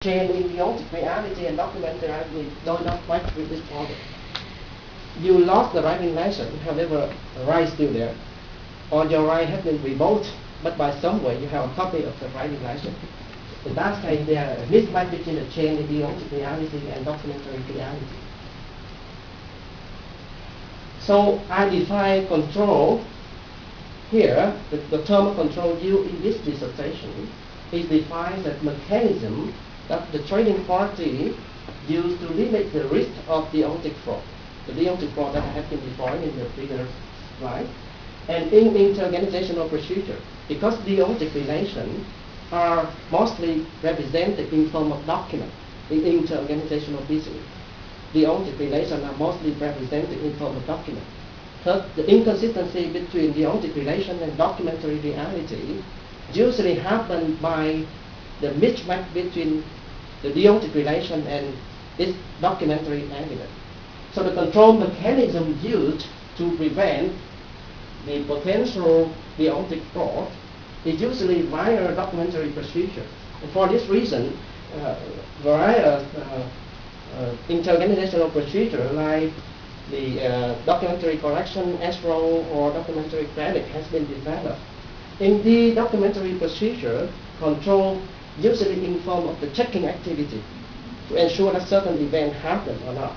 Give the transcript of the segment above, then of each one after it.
chain in Deontic reality and documentary reality do not quite with this problem. You lost the driving license, however, the right is still there. Or your right has been revoked, but by some way you have a copy of the driving license. In that case, there are a mismatch between the chain in Deontic reality and documentary reality. So I define control here. The term of control used in this dissertation is defined as mechanism that the trading party used to limit the risk of Deontic fraud. The Deontic fraud that has been defined in the previous slide. And in interorganizational procedure, because Deontic relations are mostly represented in form of document in interorganizational business. Deontic relations are mostly represented in form of document. Thus, the inconsistency between Deontic relation and documentary reality usually happen by the mismatch between the Deontic relation and its documentary evidence. So the control mechanism used to prevent the potential Deontic fraud is usually via documentary procedure. And for this reason, various interorganizational procedure like the documentary correction, escrow, or documentary credit has been developed. In the documentary procedure, control usually in form of the checking activity to ensure that certain event happen or not.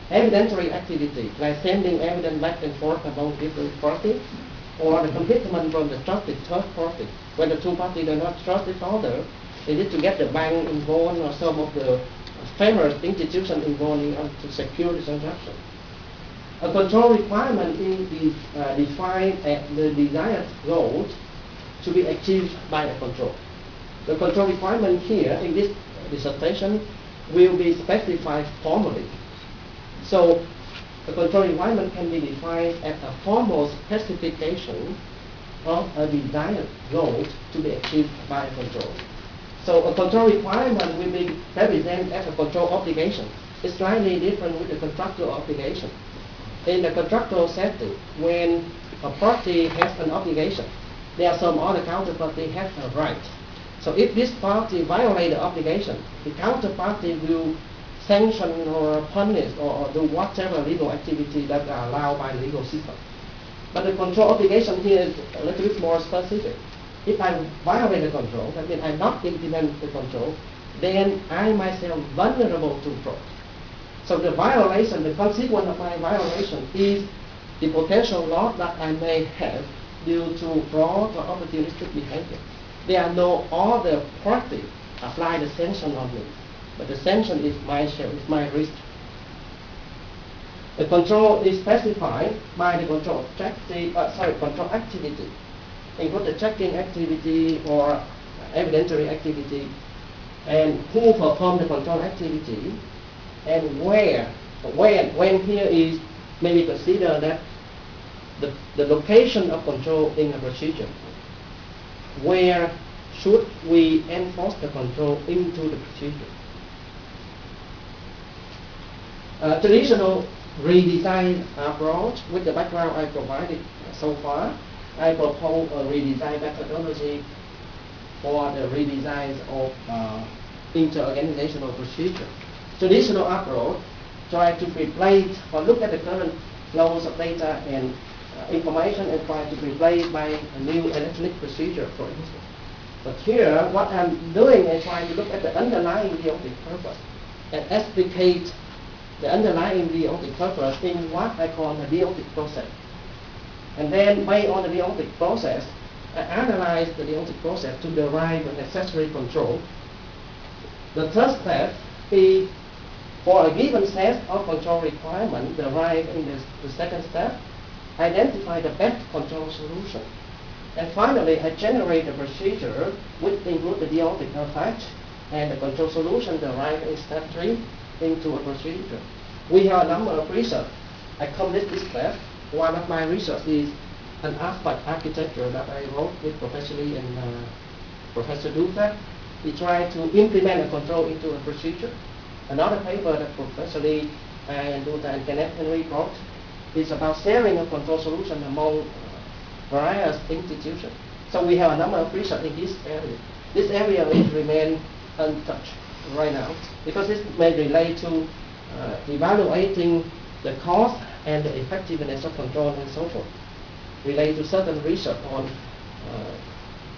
Evidentiary activity, like sending evidence back and forth among different parties, or the commitment from the trusted third party. When the two parties do not trust each other, they need to get the bank involved or some of the famous institutions involved to secure the transaction. A control requirement is defined as the desired goal to be achieved by a control. The control requirement here in this dissertation will be specified formally. So the control requirement can be defined as a formal specification of a desired goal to be achieved by a control. So a control requirement will be represented as a control obligation. It's slightly different with the contractual obligation. In the contractual setting, when a party has an obligation, there are some other counterparty has a right. So if this party violates the obligation, the counterparty will sanction or punish or do whatever legal activity that are allowed by the legal system. But the control obligation here is a little bit more specific. If I violate the control, that means I not implement the control, then I myself vulnerable to fraud. So the violation, the consequence of my violation is the potential loss that I may have due to fraud or opportunistic behavior. There are no other party apply the sanction on me, but the sanction is my share, is my risk. The control is specified by the control control activity, include the checking activity or evidentiary activity, and who perform the control activity, and where. When here is maybe consider that the location of control in a procedure. Where should we enforce the control into the procedure? Traditional redesign approach with the background I provided so far, I propose a redesign methodology for the redesign of interorganizational procedure. Traditional approach try to replace or look at the current flows of data and information and try to replace by a new electronic procedure, for instance. But here, what I'm doing is trying to look at the underlying Deontic purpose and explicate the underlying Deontic purpose in what I call the Deontic process. And then, based on the Deontic process, I analyze the Deontic process to derive a necessary control. The third step is for a given set of control requirements derived in the second step, identify the best control solution. And finally, I generate a procedure which includes the Deontic effect and the control solution derived in step 3 into a procedure. We have a number of research. I complete this step. One of my research is an aspect architecture that I wrote with Professor Lee and Professor Dufa. We try to implement a control into a procedure. Another paper that Professor Lee and Dufa and Kenneth Henry wrote is about sharing a control solution among various institutions. So we have a number of research in this area. This area will remain untouched. right now, because this may relate to evaluating the cost and the effectiveness of control and so forth, relate to certain research on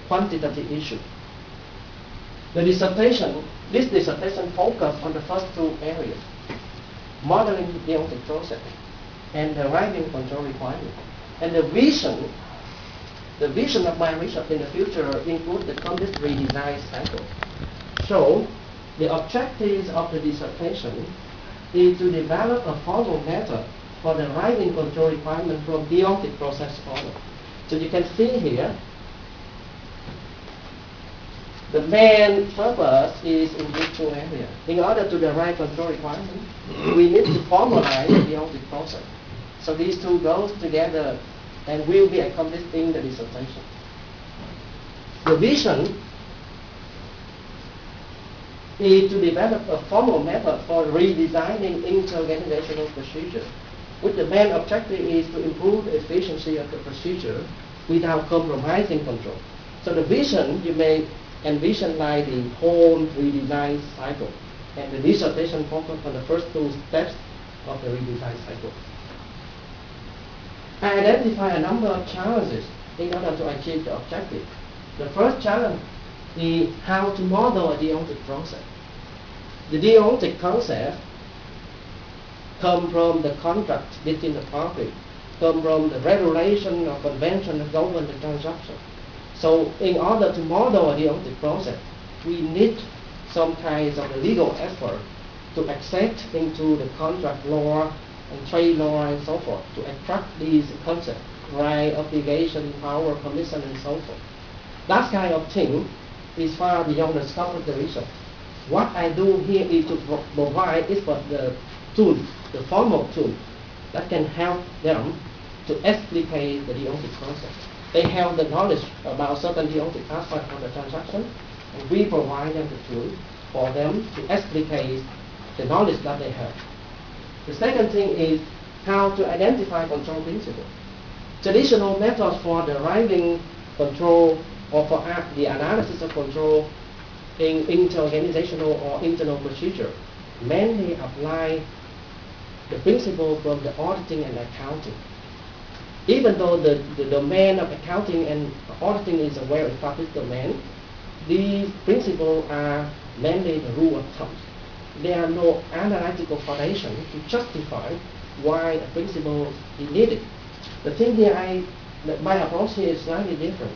quantitative issue. This dissertation focused on the first two areas, modeling the Deontic process and deriving control requirements. And the vision of my research in the future includes the complete redesign cycle. So, the objectives of the dissertation is to develop a formal method for deriving control requirements from Deontic process model. So you can see here, the main purpose is in these two areas. In order to derive control requirements, we need to formalize the Deontic process. So these two goes together and will be accomplished in the dissertation. The vision is to develop a formal method for redesigning interorganizational procedure, which the main objective is to improve the efficiency of the procedure without compromising control. So the vision, you may envision like the whole redesign cycle, and the dissertation focuses on the first two steps of the redesign cycle. I identify a number of challenges in order to achieve the objective. The first challenge is how to model a Deontic process. The Deontic concept comes from the contract between the parties, comes from the regulation or convention that govern the transaction. So in order to model a Deontic process, we need some kinds of legal effort to accept into the contract law and trade law and so forth, to attract these concepts, right, obligation, power, permission, and so forth. That kind of thing is far beyond the scope of the research. What I do here is to provide the tool, the formal tool, that can help them to explicate the Deontic process. They have the knowledge about certain Deontic aspects of the transaction, and we provide them the tool for them to explicate the knowledge that they have. The second thing is how to identify control principles. Traditional methods for deriving control or for the analysis of control in inter-organizational or internal procedure mainly apply the principle from the auditing and accounting. Even though the domain of accounting and auditing is a well-established domain, these principles are mainly the rule of thumb. There are no analytical foundation to justify why a principle is needed. The thing here, my approach here is slightly different.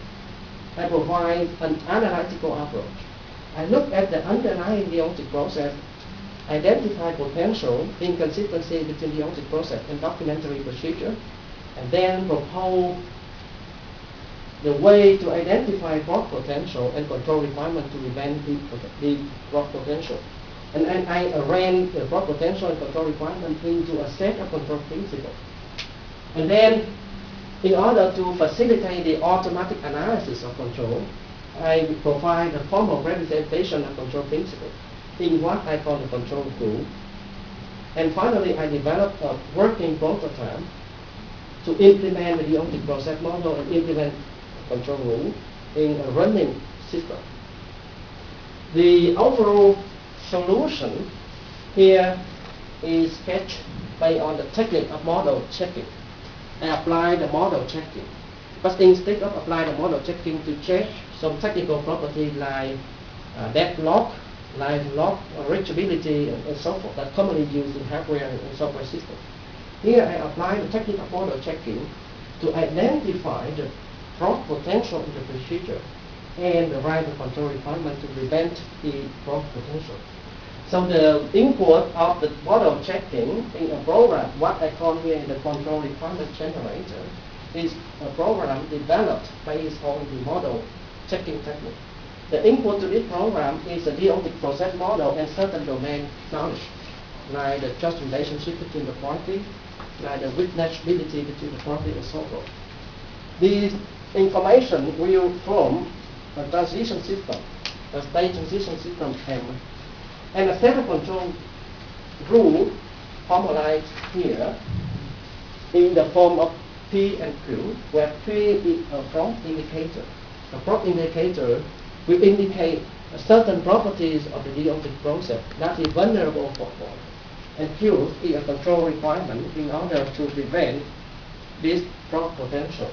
I provide an analytical approach. I look at the underlying Deontic process, identify potential inconsistency between Deontic process and documentary procedure, and then propose the way to identify fraud potential and control requirement to prevent the fraud potential. And I arrange the fraud potential and control requirement into a set of control principles. And then, in order to facilitate the automatic analysis of control, I provide a formal representation of control principles in what I call the control group. And finally, I develop a working prototype to implement the Deontic process model and implement control rule in a running system. The overall solution here is sketched based on the technique of model checking. I apply the model checking, but instead of applying the model checking to check some technical properties like deadlock, line lock, or reachability, and so forth that commonly used in hardware and software systems. Here I apply the technique of model checking to identify the fraud potential in the procedure and derive the control requirement to prevent the fraud potential. So the input of the model checking in a program, what I call here the control requirement generator, is a program developed based on the model checking technique. The input to this program is a Deontic process model and certain domain knowledge, like the trust relationship between the parties, like the witnessability between the parties, and so forth. This information will form a transition system, a state transition system M. And a set of control rule formalized here in the form of P and Q, where P is a fraud indicator. A fraud indicator will indicate certain properties of the deontic process that is vulnerable for fault. And Q is a control requirement in order to prevent this fault potential.